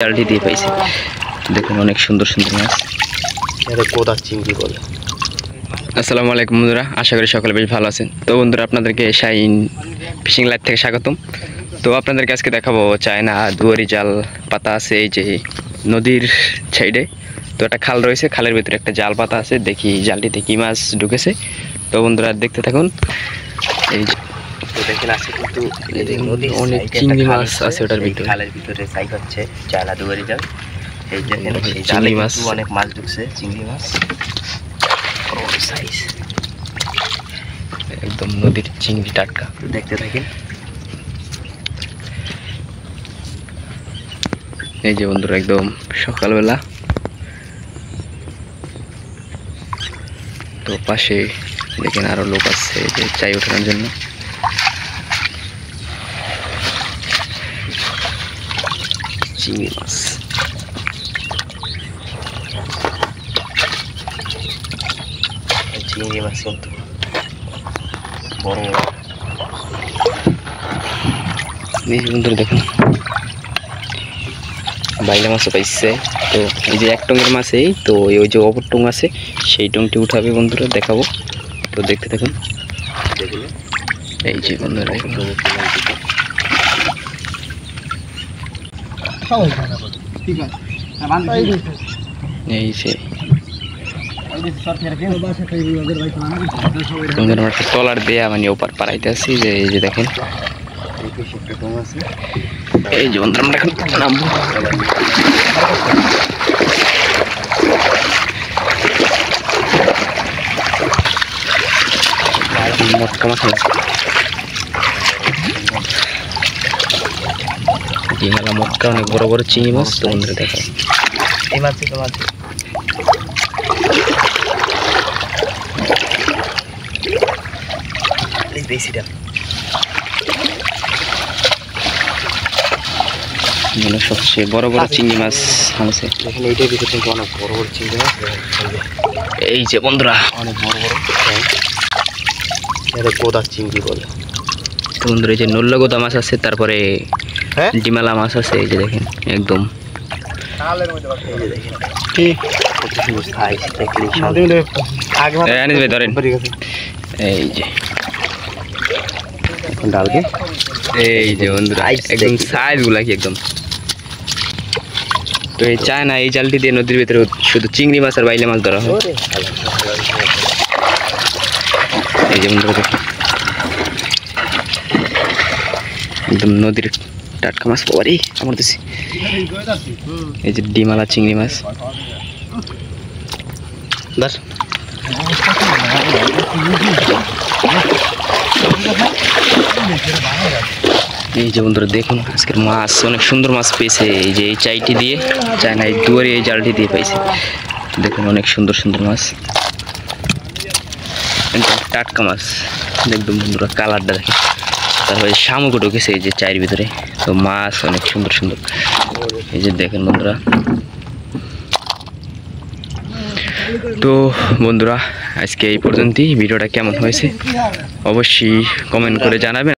জালটি দিয়ে পাইছি। দেখুন অনেক সুন্দর সুন্দর মাছ। এটা কোদা চিংড়ি বলে। আসসালামু আলাইকুম বন্ধুরা, আশা করি সকলে বেশ ভালো আছেন। তো বন্ধুরা, আপনাদেরকে শাইন ফিশিং লাইভ থেকে স্বাগতম। তো আপনাদেরকে আজকে দেখাবো চায়না দুয়ারি জাল পাতা আছে এই যে নদীর সাইডে। তো একটা খাল রয়েছে, খালের ভিতরে একটা জাল পাতা আছে। দেখি জালটিতে কি মাছ ঢুকেছে। তো বন্ধুরা দেখতে থাকুন। এই তো দেখেন আছে কিন্তু অনেক চিংড়ি মাছ আছে ওটার ভিতরে। খালের ভিতরে সাইজ হচ্ছে চায়না দুয়ারি জাল। এই দেখেন সেই চিংড়ি জালে মাছ, কিন্তু অনেক মাছ ঢুকছে, চিংড়ি মাছ সাইজ একদম নদীর চিংড়ি টাটকা। দেখতে থাকেন। এই যে বন্ধুরা একদম সকালবেলা। তো পাশে দেখেন আরো লোক আছে যে চাই ওঠানোর জন্য। চিংড়ি মাছ, চিংড়ি মাছ কিন্তু বড় বড়। এই যে বন্ধুরা দেখুন বাইলা মাছও পাইছে। তো এই যে এক টঙের মাছ, এই তো ওই যে অপর টং আছে সেই টংটি উঠাবে বন্ধুরা, দেখাবো। তো দেখতে থাকুন। এই যে বন্ধুরা এই যে ট্রলার দেয়া মানে ওপার পাড়াইতে আছি। যে এই যে দেখেন এই যে বন্ধুরা আমরা এখন নামবো। মটকা মাছ আছে, ডিঙালা মটকা, অনেক বড় বড় চিংড়ি মাছ। তো বন্ধুরা দেখো এই মাছ তো মাছ বেশিটা মানে সবচেয়ে বড় বড় চিংড়ি মাছ আছে। দেখেন এইটার ভিতরে কিন্তু অনেক বড় বড় চিংড়ি মাছ। এই যে বন্ধুরা অনেক বড় বড়, এটা কোদা চিংড়ি বলে। তো বন্ধুরা এই যে নল্লাগোদা মাছ আছে, তারপরে ডিমালা মাছ আছে। এই যে দেখেন একদম ধরেন। এই যে ডালকে এই যে বন্ধুরা একদম সাইজ গুলা কি একদম। তো এই চায়না এই জালটি দিয়ে নদীর ভিতরে শুধু চিংড়ি মাছ আর বাইলে মাছ ধরা হয়। এই যে বন্ধুরা দেখুন একদম নদীর টাটকা মাছ পাওয়ারই আমার দেশে। এই যে ডিমালা চিংড়ি মাছ। এই যে বন্ধুরা দেখুন আজকের মাছ, অনেক সুন্দর মাছ পেয়েছে। এই যে এই চাইটি দিয়ে চায়না এই দুয়ারে এই জালটি দিয়ে পাইছে। দেখুন অনেক সুন্দর সুন্দর মাছ, একদম টাটকা মাছ। একদম বন্ধুরা কালারটা দেখে। তারপরে শামুকও ঢুকেছে এই যে চায়ের ভিতরে। তো মাছ অনেক সুন্দর সুন্দর। এই যে দেখেন বন্ধুরা। তো বন্ধুরা আজকে এই পর্যন্তই। ভিডিওটা কেমন হয়েছে অবশ্যই কমেন্ট করে জানাবেন।